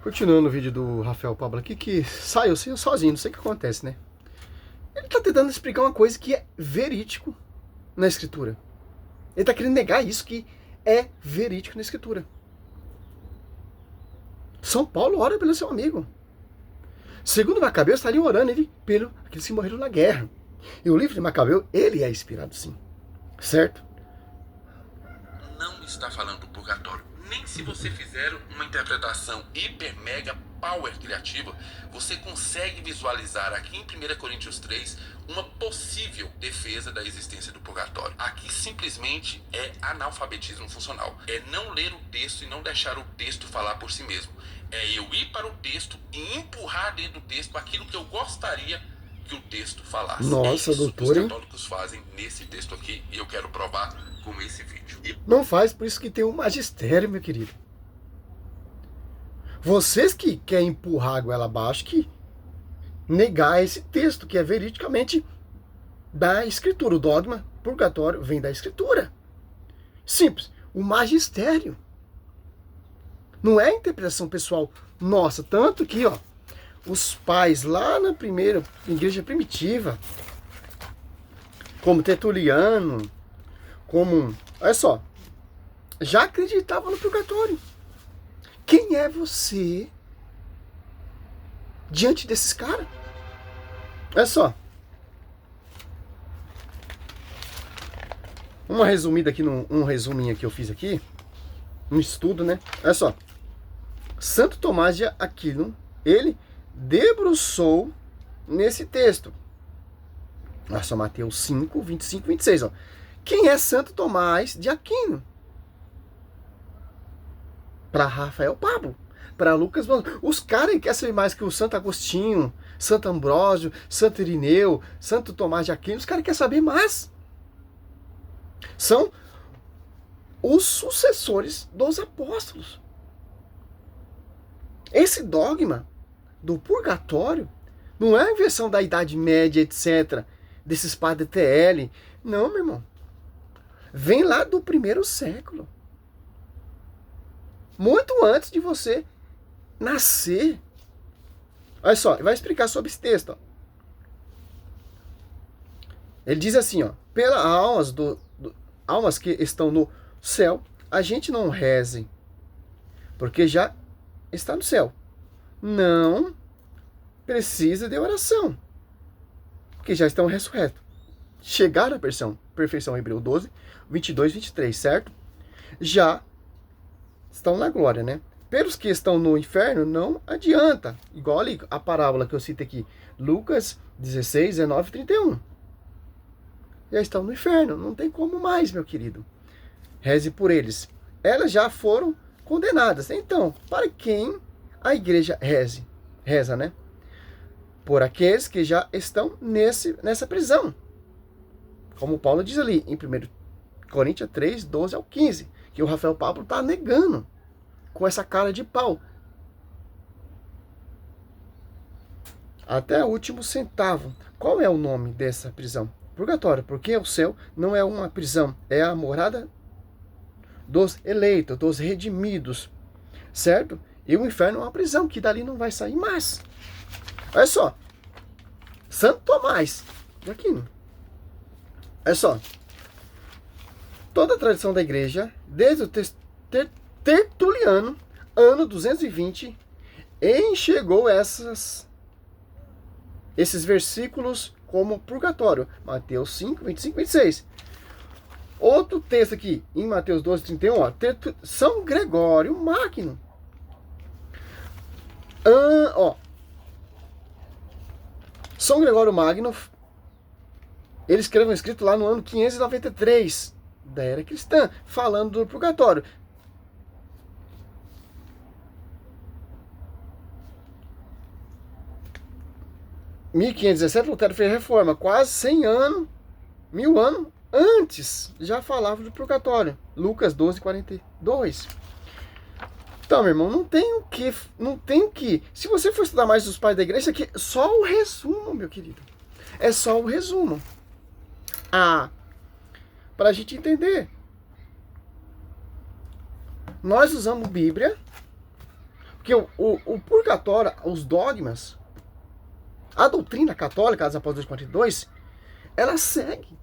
Continuando o vídeo do Rafael Pablo aqui, que saiu sozinho, não sei o que acontece, né? Ele tá tentando explicar uma coisa que é verídico na Escritura. Ele tá querendo negar isso que é verídico na Escritura. São Paulo ora pelo seu amigo. Segundo Macabeu, está ali orando ele pelo aqueles que morreram na guerra. E o livro de Macabeu, ele é inspirado sim. Certo? Não está falando do purgatório. Nem se você fizer uma interpretação hiper, mega, power criativa, você consegue visualizar aqui em 1 Coríntios 3 uma possível defesa da existência do purgatório. Aqui simplesmente é analfabetismo funcional. É não ler o texto e não deixar o texto falar por si mesmo. É eu ir para o texto e empurrar dentro do texto aquilo que eu gostaria que o texto falasse. Nossa, isso doutor, os hein? católicos fazem nesse texto aqui e eu quero provar com esse vídeo. Não faz, por isso que tem um magistério, meu querido. Vocês que querem empurrar a goela abaixo, que negar esse texto, que é veridicamente da Escritura. O dogma purgatório vem da Escritura. Simples. O magistério. Não é a interpretação pessoal nossa. Tanto que, ó, os pais lá na primeira igreja primitiva, como Tertuliano, como... Olha só. Já acreditavam no purgatório. Quem é você diante desses caras? Olha só. Uma resumida aqui, um resuminho que eu fiz aqui. Um estudo, né? Olha só. Santo Tomás de Aquino, ele debruçou nesse texto. Olha só, Mateus 5, 25, 26, ó. Quem é Santo Tomás de Aquino? Para Rafael Pablo, para Lucas, os caras que querem saber mais que o Santo Agostinho, Santo Ambrósio, Santo Irineu, Santo Tomás de Aquino, os caras querem saber mais. São os sucessores dos apóstolos. Esse dogma do purgatório não é a invenção da Idade Média, etc., desses padres TL. Não, meu irmão. Vem lá do 1º século. Muito antes de você nascer. Olha só, vai explicar sobre esse texto. Ó. Ele diz assim, ó, pelas almas que estão no céu, a gente não reze, porque já está no céu. Não precisa de oração, porque já estão ressurretos. Chegaram à perfeição, Hebreu 12, 22, 23, certo? Já estão na glória, né? Pelos que estão no inferno, não adianta. Igual ali a parábola que eu cito aqui, Lucas 16, 19, 31. Já estão no inferno, não tem como mais, meu querido. Reze por eles. Elas já foram condenadas. Então, para quem a igreja reza, né? Por aqueles que já estão nessa prisão. Como Paulo diz ali, em 1 Coríntios 3, 12 ao 15, que o Rafael Pablo está negando com essa cara de pau. Até o último centavo. Qual é o nome dessa prisão? Purgatório, porque o céu não é uma prisão, é a morada dos eleitos, dos redimidos, certo? E o inferno é uma prisão, que dali não vai sair mais. Olha só, Santo Tomás de Aquino. Olha só, toda a tradição da igreja, desde o Tertuliano, ano 220, enxergou esses versículos como purgatório. Mateus 5, 25, 26. Outro texto aqui, em Mateus 12, 31, ó, São Gregório Magno. São Gregório Magno, ele escreveu um escrito lá no ano 593 da era cristã, falando do purgatório. Em 1517, Lutero fez reforma. Quase 100 anos, 1000 anos antes, já falava do purgatório. Lucas 12, 42. Então, meu irmão, não tem o que. Se você for estudar mais dos pais da igreja, aqui é só o resumo, meu querido. É só o resumo. Para a gente entender. Nós usamos Bíblia, Porque o purgatório, os dogmas, a doutrina católica, as após 242, ela segue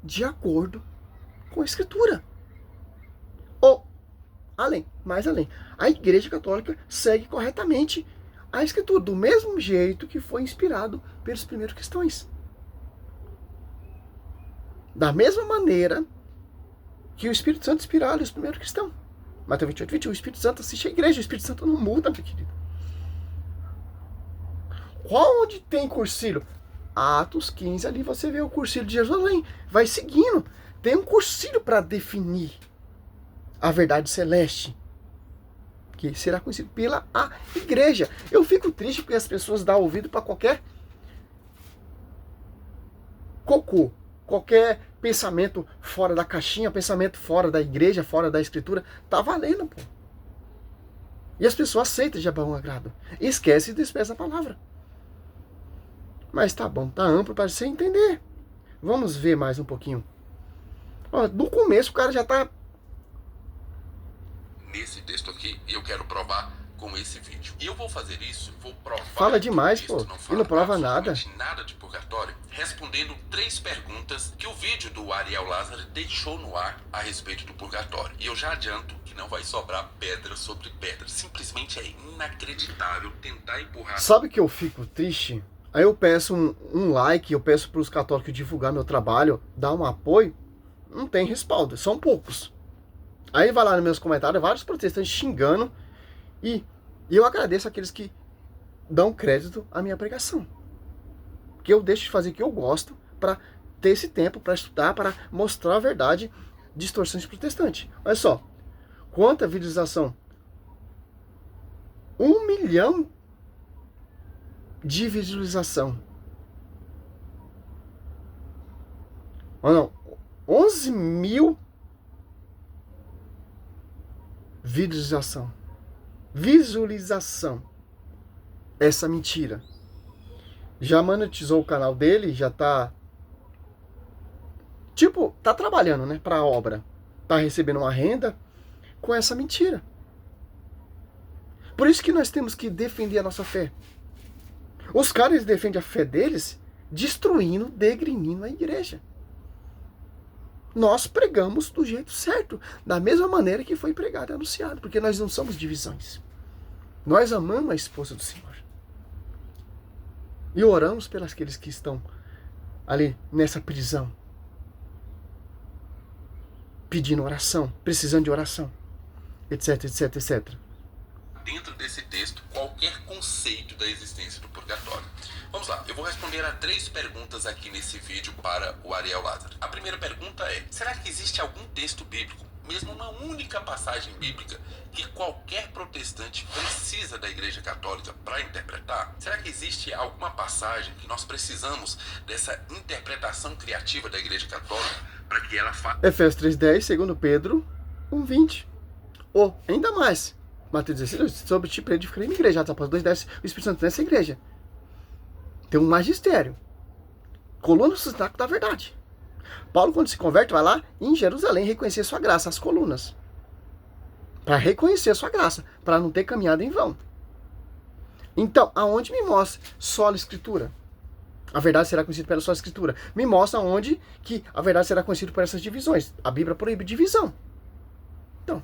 de acordo com a Escritura. Ou, além, mais além, a Igreja Católica segue corretamente a Escritura, do mesmo jeito que foi inspirado pelos primeiros cristãos. Da mesma maneira que o Espírito Santo inspirou os primeiros cristãos. Mateus 28, 21, o Espírito Santo assiste a igreja, o Espírito Santo não muda, meu querido. Onde tem cursilho? Atos 15, ali você vê o cursilho de Jerusalém. Vai seguindo. Tem um cursilho para definir a verdade celeste, que será conhecido pela a igreja. Eu fico triste porque as pessoas dão ouvido para qualquer cocô, qualquer pensamento fora da caixinha, pensamento fora da igreja, fora da escritura. Tá valendo, pô. E as pessoas aceitam de bom agrado. Esquece e despreza a palavra. Mas tá bom, tá amplo para você entender. Vamos ver mais um pouquinho. Ó, do começo o cara já tá... Nesse texto aqui, eu quero provar com esse vídeo. E eu vou fazer isso, vou provar... Fala demais, pô. E não prova nada. Nada de purgatório, respondendo 3 perguntas que o vídeo do Ariel Lázaro deixou no ar a respeito do purgatório. E eu já adianto que não vai sobrar pedra sobre pedra. Simplesmente é inacreditável tentar empurrar... Sabe que eu fico triste? Aí eu peço um like, eu peço para os católicos divulgar meu trabalho, dar um apoio. Não tem respaldo, são poucos. Aí vai lá nos meus comentários, vários protestantes xingando. E eu agradeço aqueles que dão crédito à minha pregação. Porque eu deixo de fazer o que eu gosto para ter esse tempo para estudar, para mostrar a verdade, distorções protestantes. Olha só, quanta visualização? 1 milhão de visualização. Ou não, 11 mil visualização. Essa mentira. Já monetizou o canal dele, já tá... Tipo, tá trabalhando, né, pra obra. Tá recebendo uma renda com essa mentira. Por isso que nós temos que defender a nossa fé. Os caras defendem a fé deles destruindo, degrinindo a igreja. Nós pregamos do jeito certo, da mesma maneira que foi pregado e anunciado, porque nós não somos divisões. Nós amamos a esposa do Senhor. E oramos pelos aqueles que estão ali nessa prisão, pedindo oração, precisando de oração, etc, etc, etc. Dentro desse texto, qualquer conceito da existência do purgatório. Vamos lá, eu vou responder a 3 perguntas aqui nesse vídeo para o Ariel Lázaro. A primeira pergunta é: será que existe algum texto bíblico, mesmo uma única passagem bíblica, que qualquer protestante precisa da Igreja Católica para interpretar? Será que existe alguma passagem que nós precisamos dessa interpretação criativa da Igreja Católica para que ela faça? Efésios 3:10, 2 Pedro 1:20. Ou, ainda mais, Mateus 16, sobre ti para edificar uma igreja. Atos Apóstolos 2:10, o Espírito Santo nessa igreja. Tem um magistério. Coluna do sustentáculo da verdade. Paulo, quando se converte, vai lá em Jerusalém reconhecer sua graça, as colunas. Para reconhecer a sua graça, para não ter caminhado em vão. Então, aonde me mostra só a escritura? A verdade será conhecida pela só a escritura. Me mostra onde que a verdade será conhecida por essas divisões. A Bíblia proíbe divisão. Então,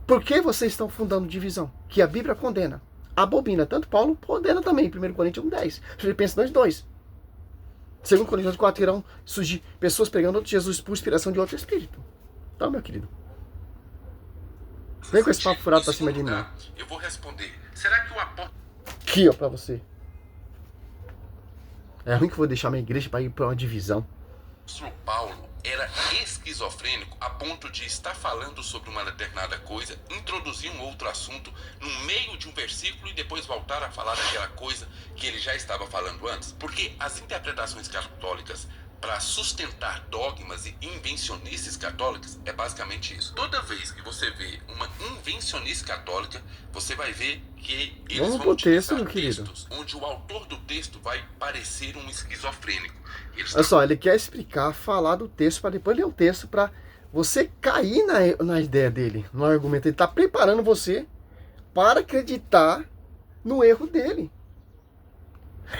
por que vocês estão fundando divisão? Que a Bíblia condena. Abobina. Tanto Paulo condena também. 1 Coríntios 1:10. Filipenses 2:2. 2 Coríntios 4 irão surgir pessoas pregando outro Jesus por inspiração de outro espírito. Então, meu querido, vem com esse papo furado pra cima de mim. Eu vou responder. Será que o apóstolo... Aqui, ó, pra você. É ruim que eu vou deixar minha igreja para ir para uma divisão. Paulo era esquizofrênico a ponto de estar falando sobre uma determinada coisa, introduzir um outro assunto no meio de um versículo e depois voltar a falar daquela coisa que ele já estava falando antes? Porque as interpretações católicas para sustentar dogmas e invencionices católicas é basicamente isso. Toda vez que você vê uma invencionice católica, você vai ver que eles vão utilizar textos onde o autor do texto vai parecer um esquizofrênico. Olha só, ele quer explicar, falar do texto para depois ler o texto para você cair na ideia dele, no argumento. Ele está preparando você para acreditar no erro dele.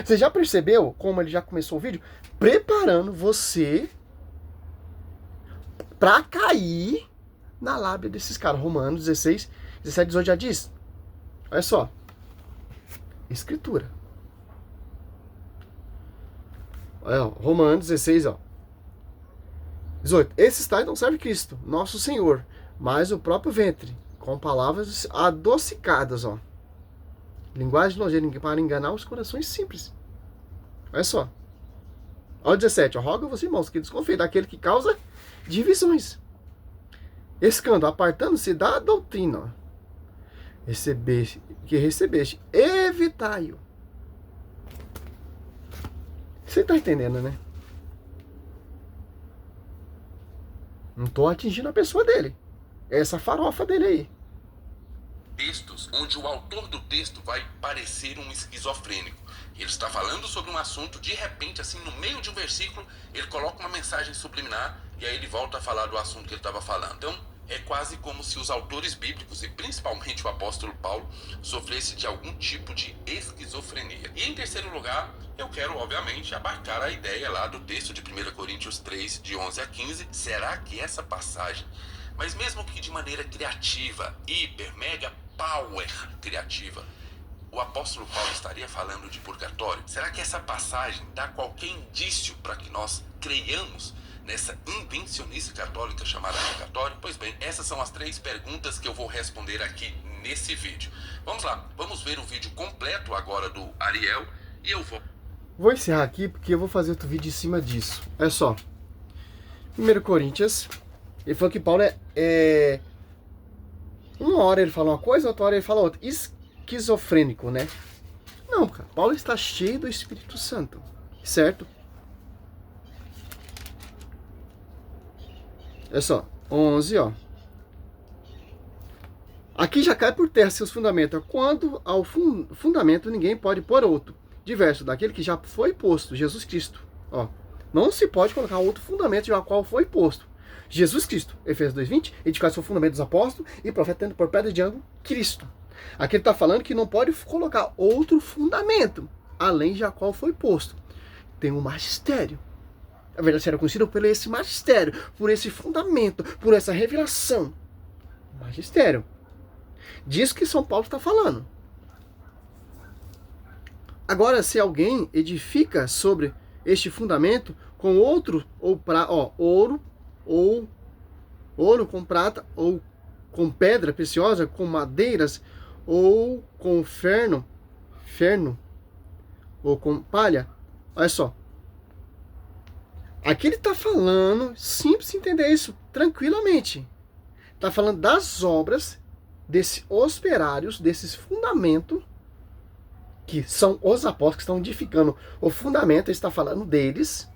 Você já percebeu como ele já começou o vídeo? Preparando você para cair na lábia desses caras. Romanos 16, 17, 18 já diz. Olha só. Escritura. Olha, ó, Romanos 16, ó. 18. Esses tais não servem Cristo, nosso Senhor, mas o próprio ventre, com palavras adocicadas, ó. Linguagem nojenta para enganar os corações simples. Olha só. Olha o 17. Ó, roga vos, irmãos, que desconfiem daquele que causa divisões. Escândalo, apartando-se da doutrina. Ó. Recebeste, evitai-o. Você tá entendendo, né? Não tô atingindo a pessoa dele. Essa farofa dele aí. Textos onde o autor do texto vai parecer um esquizofrênico. Ele está falando sobre um assunto, de repente, assim, no meio de um versículo, ele coloca uma mensagem subliminar e aí ele volta a falar do assunto que ele estava falando. Então, é quase como se os autores bíblicos, e principalmente o apóstolo Paulo, sofresse de algum tipo de esquizofrenia. E em terceiro lugar, eu quero, obviamente, abarcar a ideia lá do texto de 1 Coríntios 3, de 11 a 15. Será que essa passagem, mas mesmo que de maneira criativa, hiper, mega, power criativa, o apóstolo Paulo estaria falando de purgatório? Será que essa passagem dá qualquer indício para que nós creiamos nessa invencionice católica chamada purgatório? Pois bem, essas são as 3 perguntas que eu vou responder aqui nesse vídeo. Vamos lá, vamos ver o vídeo completo agora do Ariel e eu vou encerrar aqui porque eu vou fazer outro vídeo em cima disso. Olha só. 1 Coríntios, ele falou que Paulo uma hora ele fala uma coisa, outra hora ele fala outra. Esquizofrênico, né? Não, cara. Paulo está cheio do Espírito Santo, certo? Olha só, 11, ó. Aqui já cai por terra seus fundamentos. Quando ao fundamento ninguém pode pôr outro, diverso daquele que já foi posto, Jesus Cristo. Ó, não se pode colocar outro fundamento já qual foi posto. Jesus Cristo, Efésios 2:20, edificar o fundamento dos apóstolos e profeta tendo por pedra de ângulo Cristo. Aqui ele está falando que não pode colocar outro fundamento, além de qual foi posto. Tem um magistério. A verdade será conhecida por esse magistério, por esse fundamento, por essa revelação. Magistério. Diz que São Paulo está falando. Agora, se alguém edifica sobre este fundamento com outro, ouro com prata, ou com pedra preciosa, com madeiras, ou com ferno, ou com palha, olha só. Aqui ele está falando, simples entender isso, tranquilamente. Está falando das obras desses operários, desses fundamentos, que são os apóstolos que estão edificando o fundamento. Ele está falando deles,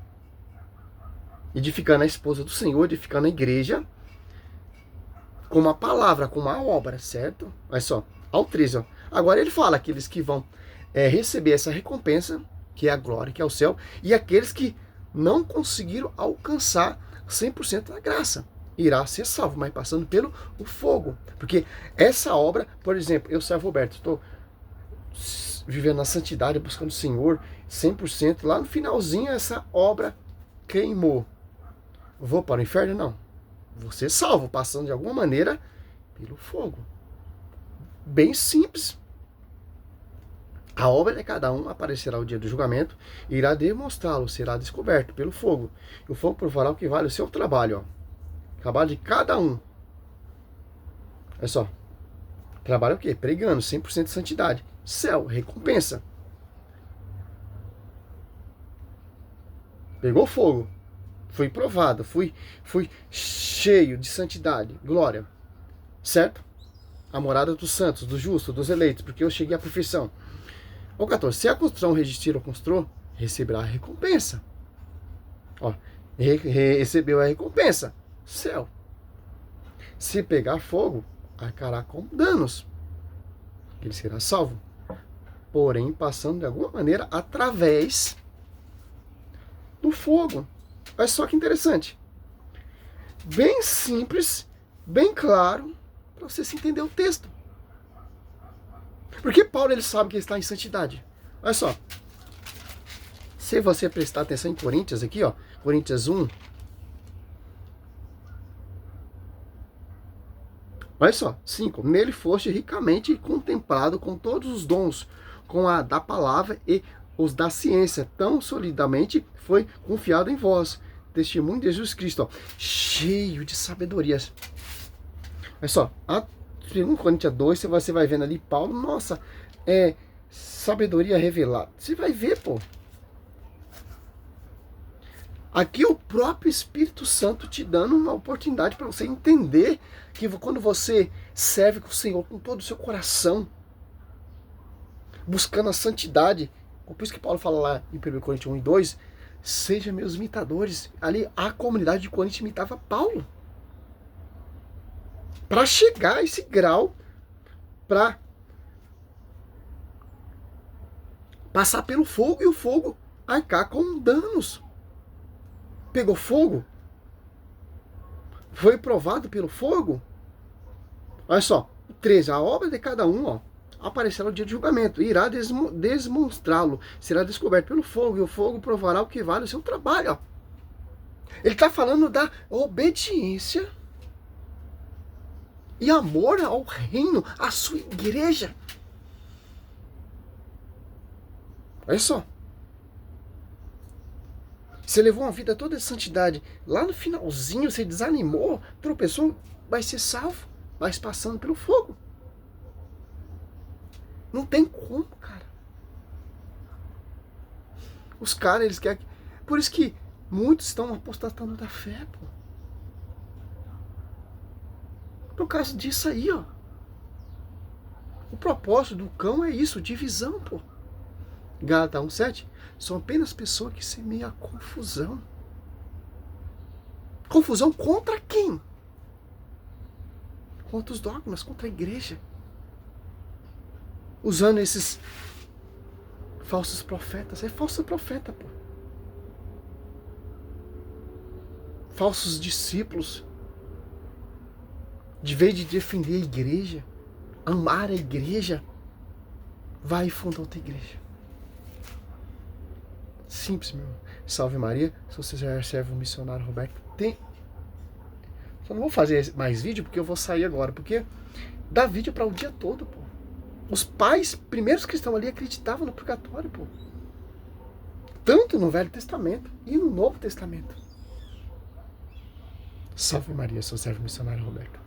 edificando a esposa do Senhor, edificando a igreja, com uma palavra, com uma obra, certo? Olha só, ao 13, ó. Agora ele fala aqueles que vão receber essa recompensa, que é a glória, que é o céu, e aqueles que não conseguiram alcançar 100% da graça. Irá ser salvo, mas passando pelo o fogo. Porque essa obra, por exemplo, eu, servo Roberto, estou vivendo na santidade, buscando o Senhor 100%. Lá no finalzinho, essa obra queimou. Vou para o inferno? Não. Vou ser salvo, passando de alguma maneira pelo fogo. Bem simples. A obra de cada um aparecerá o dia do julgamento, e irá demonstrá-lo, será descoberto pelo fogo. E o fogo provará o que vale o seu trabalho, ó. Trabalho de cada um. Olha só. Trabalho o quê? Pregando, 100% de santidade. Céu, recompensa. Pegou fogo. Fui provado, fui cheio de santidade, glória. Certo? A morada dos santos, dos justos, dos eleitos, porque eu cheguei à perfeição. O 14. Se a construção resistir ao construtor, receberá a recompensa. Ó, recebeu a recompensa. Céu. Se pegar fogo, arcará com danos. Ele será salvo. Porém, passando de alguma maneira através do fogo. Olha só que interessante. Bem simples, bem claro, para você se entender o texto. Porque Paulo, ele sabe que ele está em santidade. Olha só. Se você prestar atenção em Coríntios aqui, ó. Coríntios 1. Olha só. 5. Nele foste ricamente contemplado com todos os dons, com a da palavra e os da ciência. Tão solidamente foi confiado em vós. Testemunho de Jesus Cristo, ó. Cheio de sabedorias. Olha só. 1 Coríntios 2, você vai vendo ali Paulo. Nossa, sabedoria revelada. Você vai ver, pô. Aqui o próprio Espírito Santo te dando uma oportunidade para você entender que quando você serve com o Senhor com todo o seu coração, buscando a santidade, por isso que Paulo fala lá em 1 Coríntios 1 e 2, sejam meus imitadores. Ali a comunidade de Corinto imitava Paulo. Para chegar a esse grau, para passar pelo fogo e o fogo arcar com danos. Pegou fogo? Foi provado pelo fogo? Olha só, 13. A obra de cada um, ó, aparecerá no dia de julgamento. Irá demonstrá-lo. Será descoberto pelo fogo. E o fogo provará o que vale o seu trabalho. Ó. Ele está falando da obediência e amor ao reino, à sua igreja. Olha só. Você levou uma vida toda de santidade. Lá no finalzinho você desanimou, tropeçou, vai ser salvo, mas passando pelo fogo. Não tem como, cara. Os caras, eles querem... Por isso que muitos estão apostatando da fé, pô. Por causa disso aí, ó. O propósito do cão é isso, divisão, pô. Gálatas 1:7. São apenas pessoas que semeiam a confusão. Confusão contra quem? Contra os dogmas, contra a igreja. Usando esses falsos profetas. É falso profeta, pô. Falsos discípulos. De vez de defender a igreja, amar a igreja, vai e funda outra igreja. Simples, meu irmão. Salve Maria. Se você já serve o missionário Roberto, tem. Só não vou fazer mais vídeo porque eu vou sair agora. Porque dá vídeo para o dia todo, pô. Os pais, primeiros cristãos ali, acreditavam no purgatório, pô. Tanto no Velho Testamento e no Novo Testamento. Salve Maria, seu servo missionário Roberto.